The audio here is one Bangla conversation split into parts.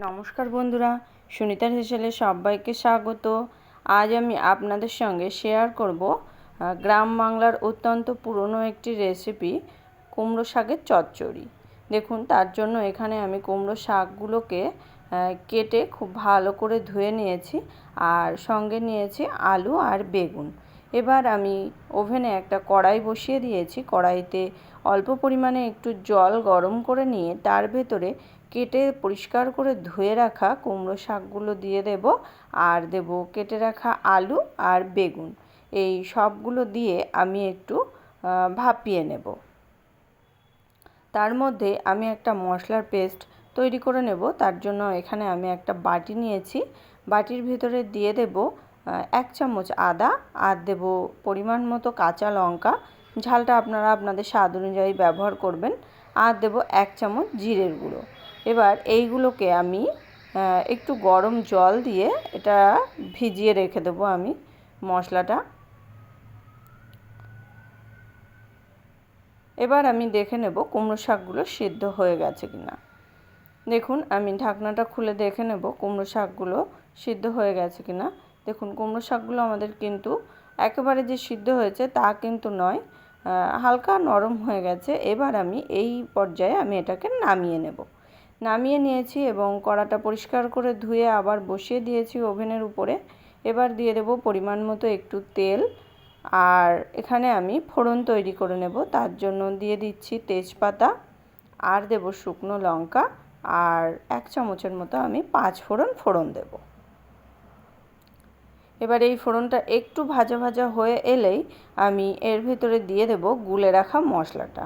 নমস্কার বন্ধুরা, সুনিতার হেসেলে সবাইকে স্বাগত। আজ আমি আপনাদের সঙ্গে শেয়ার করব গ্রাম বাংলার অত্যন্ত পুরনো একটি রেসিপি, কুমড়ো শাকের চচ্চড়ি। দেখুন, তার জন্য এখানে আমি কুমড়ো শাকগুলোকে কেটে খুব ভালো করে ধুয়ে নিয়েছি, আর সঙ্গে নিয়েছি আলু আর বেগুন। এবার আমি ওভেনে একটা কড়াই বসিয়ে দিয়েছি। কড়াইতে অল্প পরিমাণে একটু জল গরম করে নিয়ে তার ভেতরে কেটে পরিষ্কার করে ধুয়ে রাখা কুমড়ো শাকগুলো দিয়ে দেব, আর দেব কেটে রাখা আলু আর বেগুন। এই সবগুলো দিয়ে আমি একটু ভাপিয়ে নেব। তার মধ্যে আমি একটা মশলার পেস্ট তৈরি করে নেব। তার জন্য এখানে আমি একটা বাটি নিয়েছি। বাটির ভিতরে দিয়ে দেব 1 চামচ আদা, আর দেব পরিমাণ মতো কাঁচা লঙ্কা। ঝালটা আপনারা আপনাদের স্বাদ অনুযায়ী ব্যবহার করবেন। আর দেব 1 চামচ জিরের গুঁড়ো। এবার এইগুলোকে আমি একটু গরম জল দিয়ে এটা ভিজিয়ে রেখে দেবো আমি মশলাটা। এবার আমি দেখে নেব কুমড়ো শাকগুলো সিদ্ধ হয়ে গেছে কিনা। দেখুন, আমি ঢাকনাটা খুলে দেখে নেব কুমড়ো শাকগুলো সিদ্ধ হয়ে গেছে কিনা। দেখুন, কুমড়ো শাকগুলো আমাদের কিন্তু একেবারে যে সিদ্ধ হয়েছে তা কিন্তু নয়, হালকা নরম হয়ে গেছে। এবার আমি এই পর্যায়ে আমি এটাকে নামিয়ে নেব। নামিয়ে নিয়েছি এবং কড়াটা পরিষ্কার করে ধুয়ে আবার বসিয়ে দিয়েছি ওভেনের উপরে। এবার দিয়ে দেব পরিমাণ মতো একটু তেল, আর এখানে আমি ফোড়ন তৈরি করে নেব। তার জন্য দিয়ে দিচ্ছি তেজপাতা, আর দেব শুকনো লঙ্কা, আর 1 চামচের মতো আমি 5 ফোড়ন দেব। এবার এই ফোড়নটা একটু ভাজা ভাজা হয়ে এলেই আমি এর ভেতরে দিয়ে দেব গুলে রাখা মশলাটা,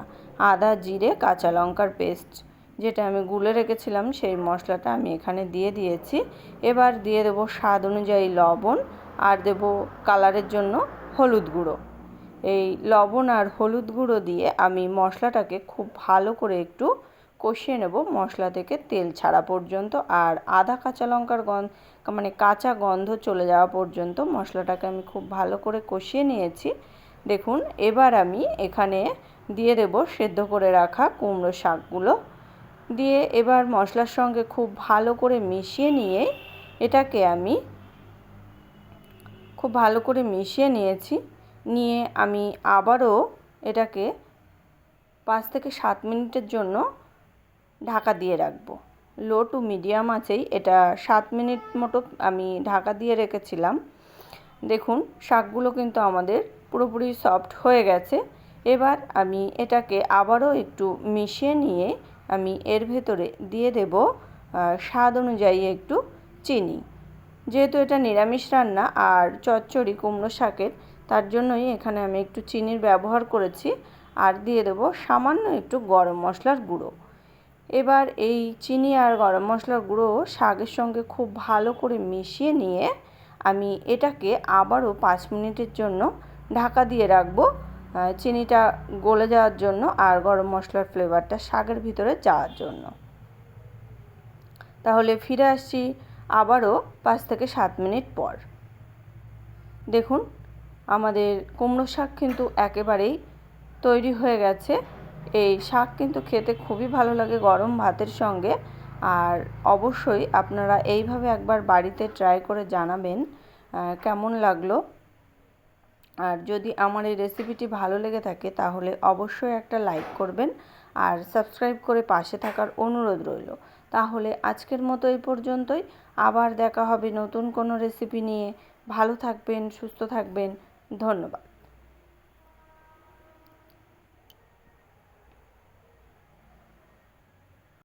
আদা জিরে কাঁচা লঙ্কার পেস্ট, যেটা আমি গুলে রেখেছিলাম সেই মশলাটা আমি এখানে দিয়ে দিয়েছি। এবার দিয়ে দেব স্বাদ অনুযায়ী লবণ, আর দেব কালারের জন্য হলুদ গুঁড়ো। এই লবণ আর হলুদ গুঁড়ো দিয়ে আমি মশলাটাকে খুব ভালো করে একটু কষিয়ে নেব, মশলা থেকে তেল ছাড়া পর্যন্ত, আর আদা কাঁচা লঙ্কার কাঁচা গন্ধ চলে যাওয়া পর্যন্ত মশলাটাকে আমি খুব ভালো করে কষিয়ে নিয়েছি। দেখুন, এবার আমি এখানে দিয়ে দেব সেদ্ধ করে রাখা কুমড়ো শাকগুলো দিয়ে এবার মশলার সঙ্গে খুব ভালো করে মিশিয়ে নিয়ে এটাকে আমি খুব ভালো করে মিশিয়ে নিয়েছি। নিয়ে আমি আবারও এটাকে 5 থেকে 7 মিনিটের জন্য ঢাকা দিয়ে রাখবো। লো টু মিডিয়াম আঁচেই এটা 7 মিনিট মতো আমি ঢাকা দিয়ে রেখেছিলাম। দেখুন, শাকগুলো কিন্তু আমাদের পুরোপুরি সফট হয়ে গেছে। এবার আমি এটাকে আবারও একটু মিশিয়ে নিয়ে আমি এর ভেতরে দিয়ে দেব স্বাদ অনুযায়ী একটু চিনি। যেহেতু এটা নিরামিষ রান্না আর চচ্চড়ি কুমড়ো শাকের, তার জন্যই এখানে আমি একটু চিনির ব্যবহার করেছি। আর দিয়ে দেব সামান্য একটু গরম মশলার গুঁড়ো। এবার এই চিনি আর গরম মশলার গুঁড়ো শাকের সঙ্গে খুব ভালো করে মিশিয়ে নিয়ে আমি এটাকে আবারও 5 মিনিটের জন্য ঢাকা দিয়ে রাখবো, চিনিটা গলে যাওয়ার জন্য আর গরম মশলার ফ্লেভারটা শাকের ভিতরে যাওয়ার জন্য। তাহলে ফিরে আসছি আবারও 5 থেকে 7 মিনিট পর। দেখুন, আমাদের কুমড়ো শাক কিন্তু একেবারেই তৈরি হয়ে গেছে। এই শাক কিন্তু খেতে খুবই ভালো লাগে গরম ভাতের সঙ্গে। আর অবশ্যই আপনারা এইভাবে একবার বাড়িতে ট্রাই করে জানাবেন কেমন লাগলো। আর যদি আমার এই রেসিপিটি ভালো লেগে থাকে তাহলে অবশ্যই একটা লাইক করবেন, আর সাবস্ক্রাইব করে পাশে থাকার অনুরোধ রইল। তাহলে আজকের মতো এই পর্যন্তই। আবার দেখা হবে নতুন কোনো রেসিপি নিয়ে। ভালো থাকবেন, সুস্থ থাকবেন। ধন্যবাদ।